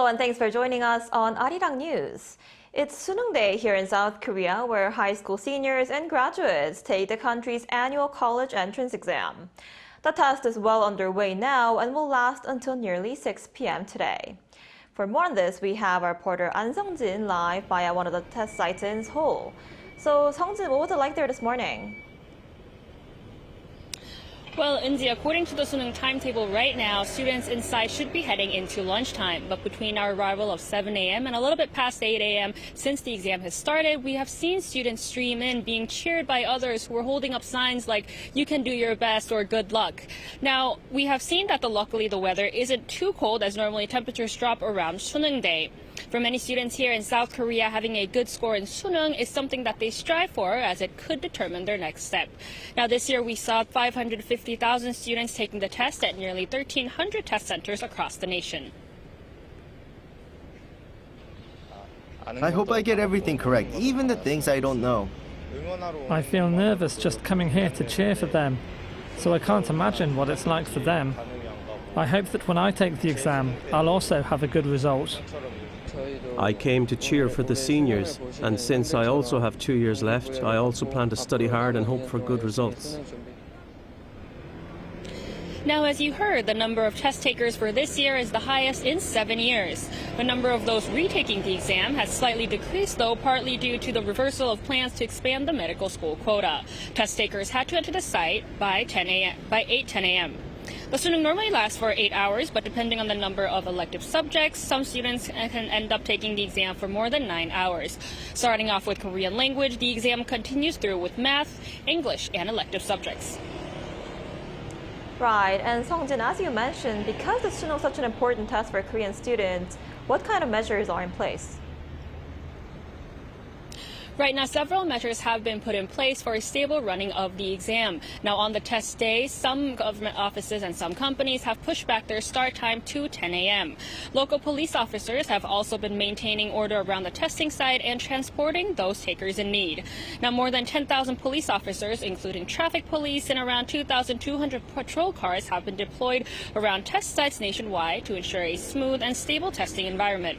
Hello and thanks for joining us on Arirang News. It's Suneung Day here in South Korea, where high school seniors and graduates take the country's annual college entrance exam. The test is well underway now and will last until nearly 6 p.m. today. For more on this, we have our reporter An Sung-jin live via one of the test sites in Seoul. So, Sung-jin, what was it like there this morning? Well, Indy, according to the Suneung timetable right now, students inside should be heading into lunchtime. But between our arrival of 7 a.m. and a little bit past 8 a.m. since the exam has started, we have seen students stream in being cheered by others who are holding up signs like, "You can do your best" or "Good luck." Now, we have seen that luckily the weather isn't too cold, as normally temperatures drop around Suneung Day. For many students here in South Korea, having a good score in Suneung is something that they strive for, as it could determine their next step. Now, this year we saw 550,000 students taking the test at nearly 1,300 test centers across the nation. I hope I get everything correct, even the things I don't know. I feel nervous just coming here to cheer for them, so I can't imagine what it's like for them. I hope that when I take the exam, I'll also have a good result. I came to cheer for the seniors, and since I also have 2 years left, I also plan to study hard and hope for good results. Now, as you heard, the number of test takers for this year is the highest in 7 years. The number of those retaking the exam has slightly decreased, though, partly due to the reversal of plans to expand the medical school quota. Test takers had to enter the site by 8:10 a.m. The Suneung normally lasts for 8 hours, but depending on the number of elective subjects, some students can end up taking the exam for more than 9 hours. Starting off with Korean language, the exam continues through with math, English, and elective subjects. Right, and Sung-jin, as you mentioned, because the Suneung is such an important test for Korean students, what kind of measures are in place? Right now, several measures have been put in place for a stable running of the exam. Now, on the test day, some government offices and some companies have pushed back their start time to 10 a.m. Local police officers have also been maintaining order around the testing site and transporting those takers in need. Now, more than 10,000 police officers, including traffic police, and around 2,200 patrol cars have been deployed around test sites nationwide to ensure a smooth and stable testing environment.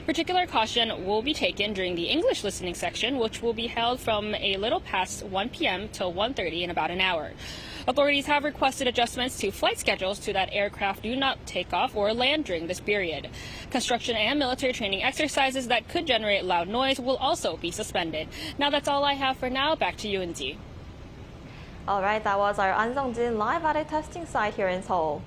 Particular caution will be taken during the English listening section, which will be held from a little past 1 p.m. till 1:30 in about an hour. Authorities have requested adjustments to flight schedules so that aircraft do not take off or land during this period. Construction and military training exercises that could generate loud noise will also be suspended. Now, that's all I have for now. Back to you, Indy. All right, that was our An Sung-jin live at a testing site here in Seoul.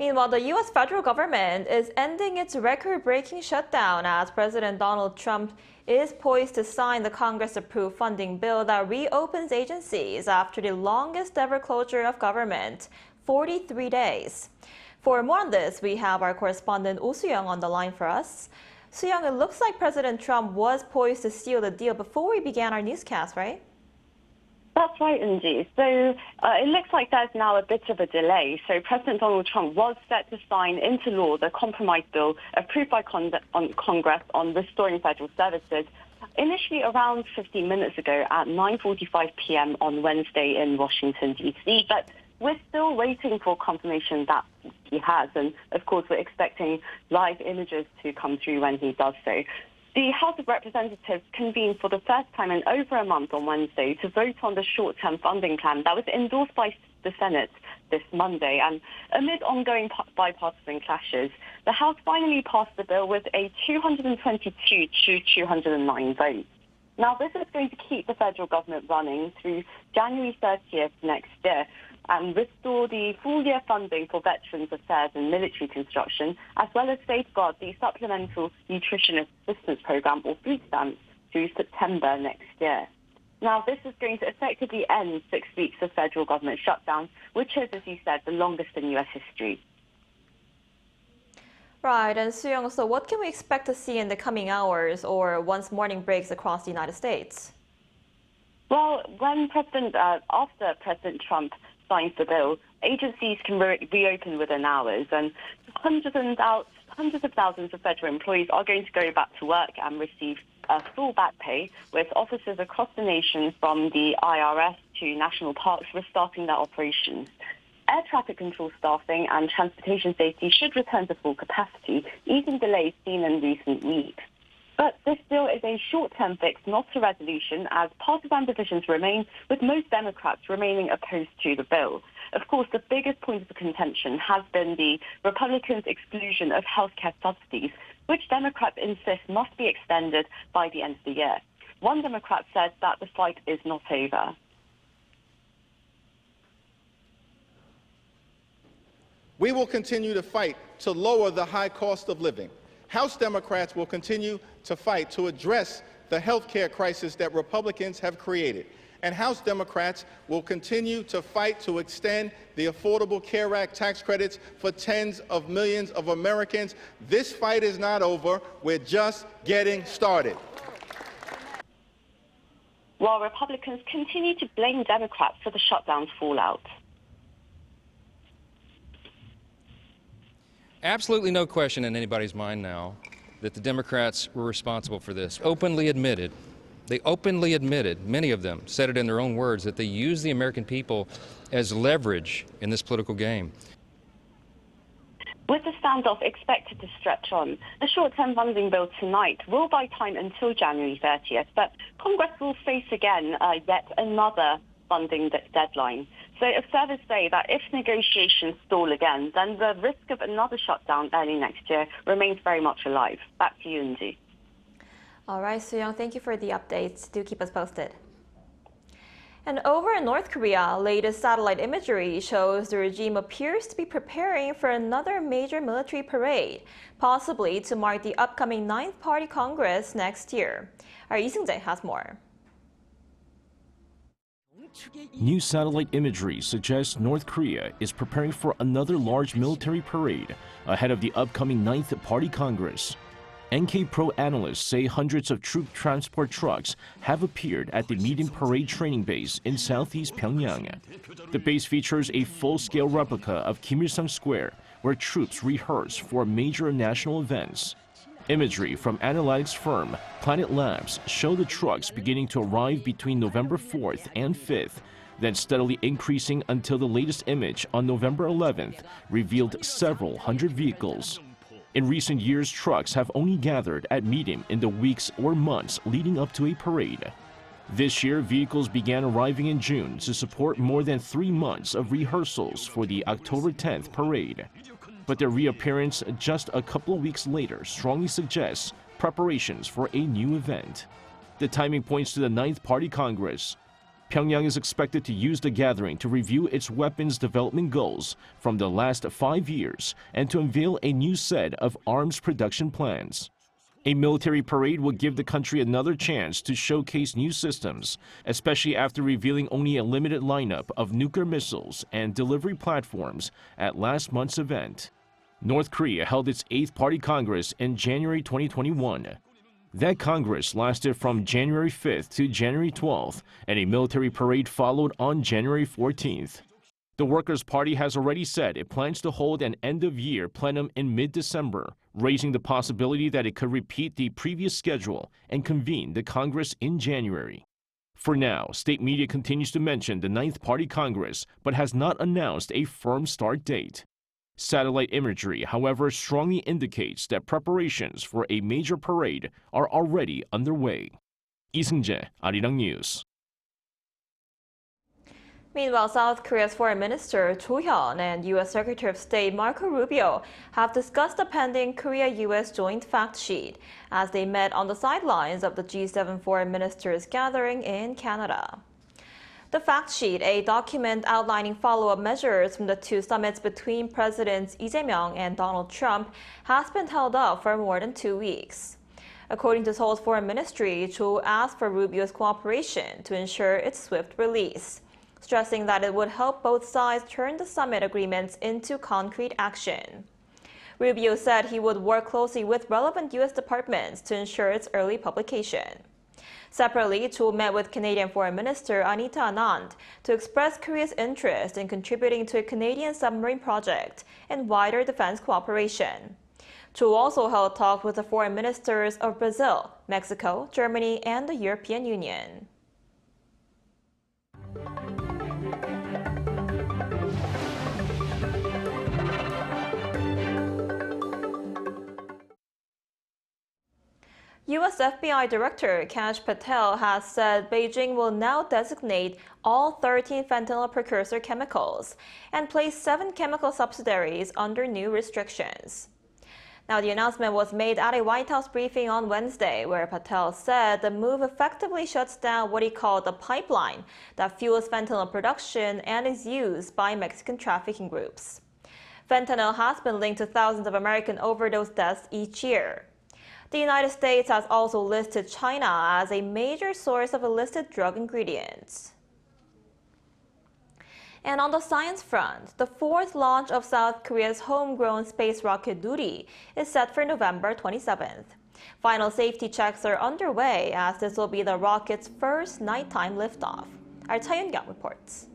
Meanwhile, the U.S. federal government is ending its record-breaking shutdown as President Donald Trump is poised to sign the Congress-approved funding bill that reopens agencies after the longest-ever closure of government, 43 days. For more on this, we have our correspondent Oh Soo-young on the line for us. Soo-young, it looks like President Trump was poised to seal the deal before we began our newscast, right? That's right, Indy. So it looks like there's now a bit of a delay. So President Donald Trump was set to sign into law the compromise bill approved by Congress on restoring federal services initially around 15 minutes ago at 9:45 p.m. on Wednesday in Washington, D.C. But we're still waiting for confirmation that he has. And, of course, we're expecting live images to come through when he does so. The House of Representatives convened for the first time in over a month on Wednesday to vote on the short-term funding plan that was endorsed by the Senate this Monday. And amid ongoing bipartisan clashes, the House finally passed the bill with a 222 to 209 vote. Now, this is going to keep the federal government running through January 30th next year and restore the full-year funding for Veterans Affairs and military construction, as well as safeguard the Supplemental Nutrition Assistance Program, or food stamps, through September next year. Now, this is going to effectively end 6 weeks of federal government shutdown, which is, as you said, the longest in U.S. history. Right, and Soo-young, so what can we expect to see in the coming hours or once morning breaks across the United States? Well, after President Trump signs the bill, agencies can reopen within hours, and hundreds of thousands of federal employees are going to go back to work and receive full back pay, with offices across the nation from the IRS to national parks restarting their operations. Air traffic control staffing and transportation safety should return to full capacity, easing delays seen in recent weeks. But this still is a short-term fix, not a resolution, as partisan divisions remain, with most Democrats remaining opposed to the bill. Of course, the biggest point of contention has been the Republicans' exclusion of healthcare subsidies, which Democrats insist must be extended by the end of the year. One Democrat said that the fight is not over. We will continue to fight to lower the high cost of living. House Democrats will continue to fight to address the health care crisis that Republicans have created. And House Democrats will continue to fight to extend the Affordable Care Act tax credits for tens of millions of Americans. This fight is not over. We're just getting started. While Republicans continue to blame Democrats for the shutdown's fallout. Absolutely no question in anybody's mind now that the Democrats were responsible for this. They openly admitted, many of them said it in their own words, that they used the American people as leverage in this political game. With the standoff expected to stretch on, the short-term funding bill tonight will buy time until January 30th, but Congress will face again yet another funding deadline. So observers say that if negotiations stall again, then the risk of another shutdown early next year remains very much alive. Back to you, Nuri. All right, Suneung, thank you for the updates. Do keep us posted. And over in North Korea, latest satellite imagery shows the regime appears to be preparing for another major military parade, possibly to mark the upcoming 9th Party Congress next year. Our Lee Seung-jae has more. New satellite imagery suggests North Korea is preparing for another large military parade ahead of the upcoming 9th Party Congress. NK Pro analysts say hundreds of troop transport trucks have appeared at the medium parade training base in southeast Pyongyang. The base features a full-scale replica of Kim Il-sung Square, where troops rehearse for major national events. Imagery from analytics firm Planet Labs show the trucks beginning to arrive between November 4th and 5th, then steadily increasing until the latest image on November 11th revealed several hundred vehicles. In recent years, trucks have only gathered at medium in the weeks or months leading up to a parade. This year, vehicles began arriving in June to support more than 3 months of rehearsals for the October 10th parade. But their reappearance just a couple of weeks later strongly suggests preparations for a new event. The timing points to the 9th Party Congress. Pyongyang is expected to use the gathering to review its weapons development goals from the last 5 years and to unveil a new set of arms production plans. A military parade will give the country another chance to showcase new systems, especially after revealing only a limited lineup of nuclear missiles and delivery platforms at last month's event. North Korea held its 8th Party Congress in January 2021. That Congress lasted from January 5th to January 12th, and a military parade followed on January 14th. The Workers' Party has already said it plans to hold an end-of-year plenum in mid-December, raising the possibility that it could repeat the previous schedule and convene the Congress in January. For now, state media continues to mention the 9th Party Congress, but has not announced a firm start date. Satellite imagery, however, strongly indicates that preparations for a major parade are already underway. Lee Seung-jae, Arirang News. Meanwhile, South Korea's Foreign Minister Cho Hyun and U.S. Secretary of State Marco Rubio have discussed the pending Korea-U.S. joint fact sheet as they met on the sidelines of the G7 Foreign Ministers gathering in Canada. The fact sheet, a document outlining follow-up measures from the two summits between Presidents Lee Jae-myung and Donald Trump, has been held up for more than 2 weeks. According to Seoul's Foreign Ministry, Cho asked for Rubio's cooperation to ensure its swift release, stressing that it would help both sides turn the summit agreements into concrete action. Rubio said he would work closely with relevant U.S. departments to ensure its early publication. Separately, Cho met with Canadian Foreign Minister Anita Anand to express Korea's interest in contributing to a Canadian submarine project and wider defense cooperation. Cho also held talks with the foreign ministers of Brazil, Mexico, Germany, and the European Union. U.S. FBI Director Kash Patel has said Beijing will now designate all 13 fentanyl precursor chemicals and place 7 chemical subsidiaries under new restrictions. Now, the announcement was made at a White House briefing on Wednesday, where Patel said the move effectively shuts down what he called the pipeline that fuels fentanyl production and is used by Mexican trafficking groups. Fentanyl has been linked to thousands of American overdose deaths each year. The United States has also listed China as a major source of illicit drug ingredients. And on the science front, the 4th launch of South Korea's homegrown space rocket Nuri is set for November 27th. Final safety checks are underway as this will be the rocket's first nighttime liftoff. Our Cha Eun-kyung reports.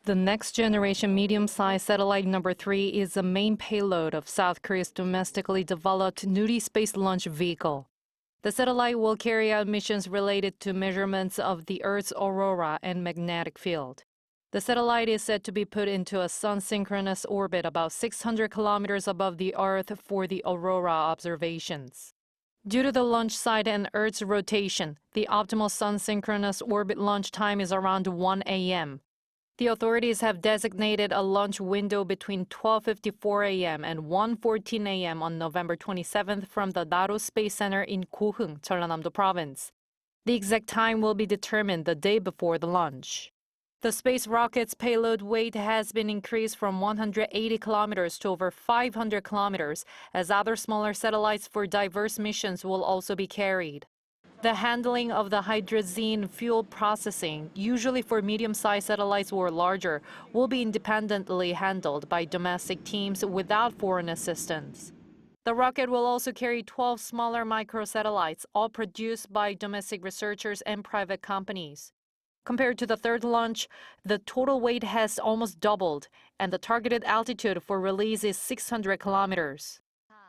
The next-generation medium-sized satellite number 3 is the main payload of South Korea's domestically developed Nuri space launch vehicle. The satellite will carry out missions related to measurements of the Earth's aurora and magnetic field. The satellite is said to be put into a sun-synchronous orbit about 600 kilometers above the Earth for the aurora observations. Due to the launch site and Earth's rotation, the optimal sun-synchronous orbit launch time is around 1 a.m. The authorities have designated a launch window between 12:54 a.m. and 1:14 a.m. on November 27th from the Naro Space Center in Goheung, Jeollanam-do Province. The exact time will be determined the day before the launch. The space rocket's payload weight has been increased from 180 kilometers to over 500 kilometers, as other smaller satellites for diverse missions will also be carried. The handling of the hydrazine fuel processing, usually for medium-sized satellites or larger, will be independently handled by domestic teams without foreign assistance. The rocket will also carry 12 smaller microsatellites, all produced by domestic researchers and private companies. Compared to the 3rd launch, the total weight has almost doubled, and the targeted altitude for release is 600 kilometers.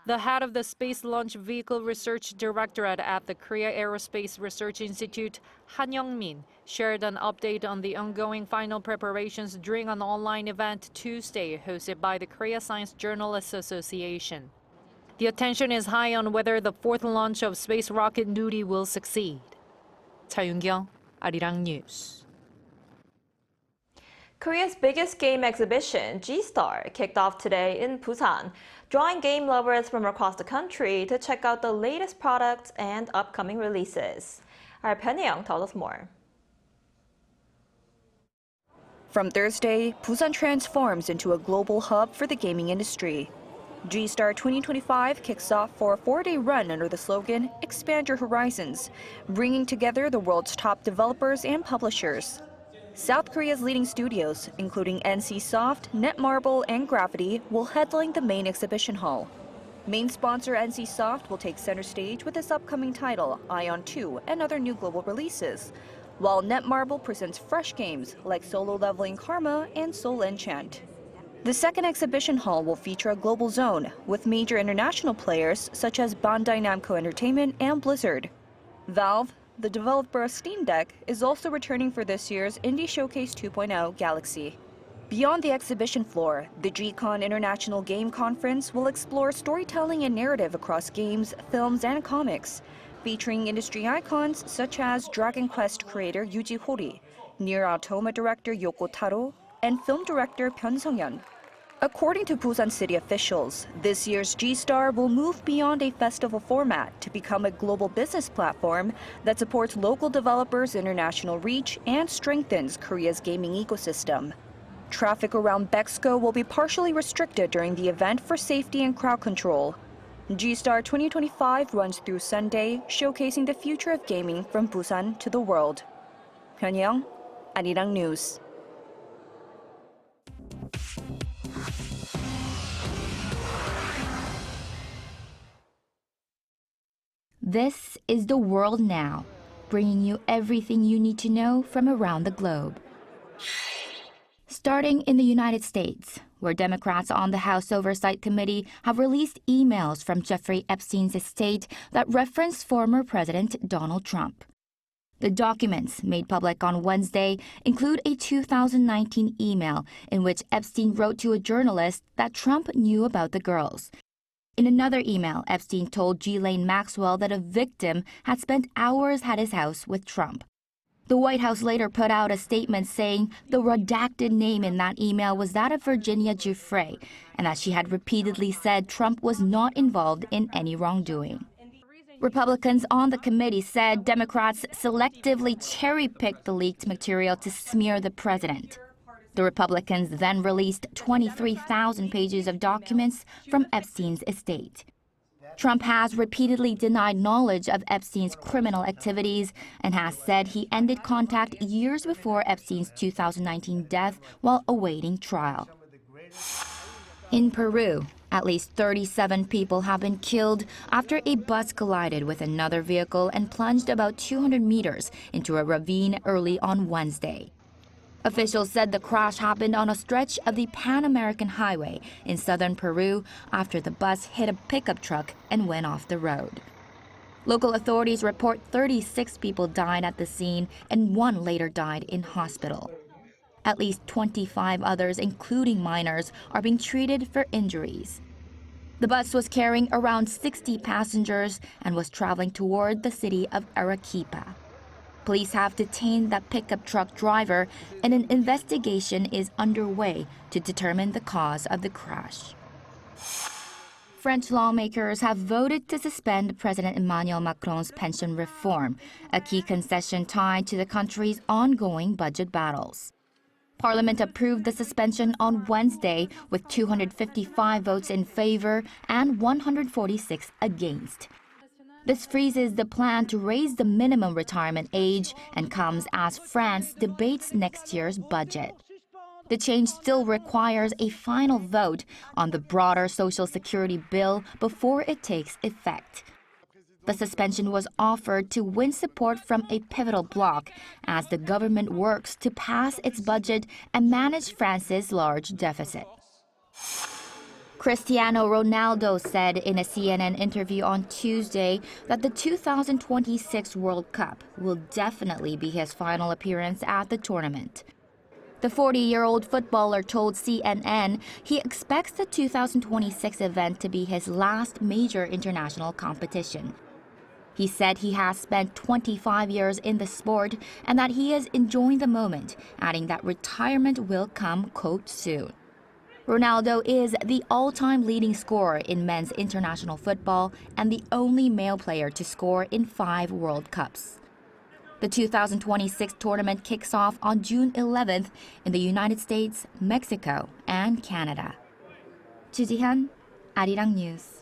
The head of the Space Launch Vehicle Research Directorate at the Korea Aerospace Research Institute, Han Young-min, shared an update on the ongoing final preparations during an online event Tuesday hosted by the Korea Science Journalists Association. The attention is high on whether the 4th launch of space rocket Nuri will succeed. Cha Eun-kyung, Arirang News. Korea's biggest game exhibition, G-Star, kicked off today in Busan, drawing game lovers from across the country to check out the latest products and upcoming releases. Our Pyeong tells us more. From Thursday, Busan transforms into a global hub for the gaming industry. G-Star 2025 kicks off for a 4-day run under the slogan, Expand Your Horizons, bringing together the world's top developers and publishers. South Korea's leading studios, including NCSoft, Netmarble, and Gravity, will headline the main exhibition hall. Main sponsor NCSoft will take center stage with its upcoming title, Ion 2, and other new global releases, while Netmarble presents fresh games like Solo Leveling Karma and Soul Enchant. The second exhibition hall will feature a global zone with major international players such as Bandai Namco Entertainment and Blizzard. Valve, the developer of Steam Deck, is also returning for this year's Indie Showcase 2.0 Galaxy. Beyond the exhibition floor, the G-Con International Game Conference will explore storytelling and narrative across games, films, and comics, featuring industry icons such as Dragon Quest creator Yuji Horii, Nier Automata director Yoko Taro, and film director Pyeon Sung-yeon. According to Busan city officials, this year's G-Star will move beyond a festival format to become a global business platform that supports local developers' international reach and strengthens Korea's gaming ecosystem. Traffic around Bexco will be partially restricted during the event for safety and crowd control. G-Star 2025 runs through Sunday, showcasing the future of gaming from Busan to the world. Pyeongyang, Arirang News. This is The World Now, bringing you everything you need to know from around the globe. Starting in the United States, where Democrats on the House Oversight Committee have released emails from Jeffrey Epstein's estate that reference former President Donald Trump. The documents, made public on Wednesday, include a 2019 email in which Epstein wrote to a journalist that Trump knew about the girls. In another email, Epstein told Ghislaine Maxwell that a victim had spent hours at his house with Trump. The White House later put out a statement saying the redacted name in that email was that of Virginia Giuffre, and that she had repeatedly said Trump was not involved in any wrongdoing. Republicans on the committee said Democrats selectively cherry-picked the leaked material to smear the president. The Republicans then released 23,000 pages of documents from Epstein's estate. Trump has repeatedly denied knowledge of Epstein's criminal activities and has said he ended contact years before Epstein's 2019 death while awaiting trial. In Peru, at least 37 people have been killed after a bus collided with another vehicle and plunged about 200 meters into a ravine early on Wednesday. Officials said the crash happened on a stretch of the Pan American Highway in southern Peru after the bus hit a pickup truck and went off the road. Local authorities report 36 people died at the scene and one later died in hospital. At least 25 others, including minors, are being treated for injuries. The bus was carrying around 60 passengers and was traveling toward the city of Arequipa. Police have detained the pickup truck driver, and an investigation is underway to determine the cause of the crash. French lawmakers have voted to suspend President Emmanuel Macron's pension reform, a key concession tied to the country's ongoing budget battles. Parliament approved the suspension on Wednesday with 255 votes in favor and 146 against. This freezes the plan to raise the minimum retirement age and comes as France debates next year's budget. The change still requires a final vote on the broader Social Security bill before it takes effect. The suspension was offered to win support from a pivotal bloc as the government works to pass its budget and manage France's large deficit. Cristiano Ronaldo said in a CNN interview on Tuesday that the 2026 World Cup will definitely be his final appearance at the tournament. The 40-year-old footballer told CNN he expects the 2026 event to be his last major international competition. He said he has spent 25 years in the sport and that he is enjoying the moment, adding that retirement will come, quote, soon. Ronaldo is the all-time leading scorer in men's international football and the only male player to score in 5 World Cups. The 2026 tournament kicks off on June 11th in the United States, Mexico, and Canada. Chu Ji-hyun, Arirang News.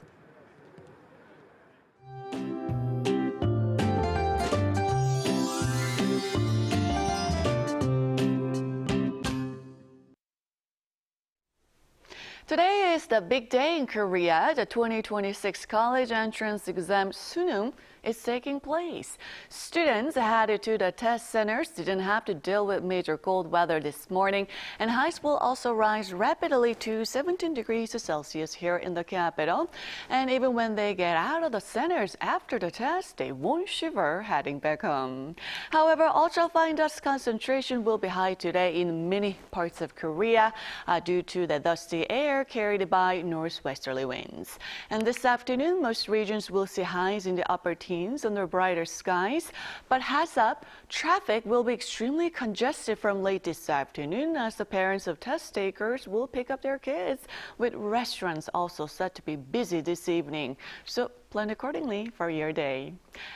Today is the big day in Korea. The 2026 college entrance exam Suneung is taking place. Students headed to the test centers didn't have to deal with major cold weather this morning, and highs will also rise rapidly to 17 degrees Celsius here in the capital. And even when they get out of the centers after the test, they won't shiver heading back home. However, ultrafine dust concentration will be high today in many parts of Korea due to the dusty air carried by northwesterly winds. And this afternoon, most regions will see highs in the upper teens under brighter skies. But heads up, traffic will be extremely congested from late this afternoon as the parents of test takers will pick up their kids, with restaurants also set to be busy this evening. So plan accordingly for your day.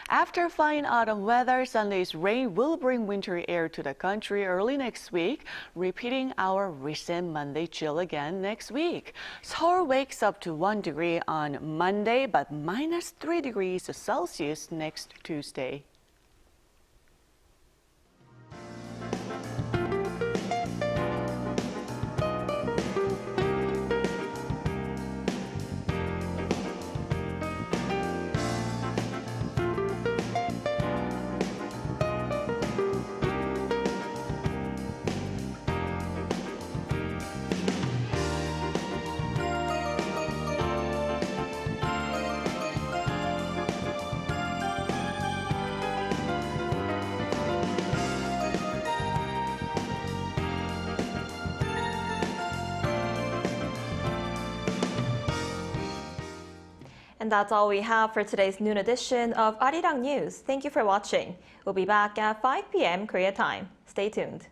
After fine autumn weather, Sunday's rain will bring wintry air to the country early next week, repeating our recent Monday chill again next week. Seoul wakes up to 1 degree on Monday, but -3 degrees Celsius next Tuesday. And that's all we have for today's noon edition of Arirang News. Thank you for watching. We'll be back at 5 p.m. Korea time. Stay tuned.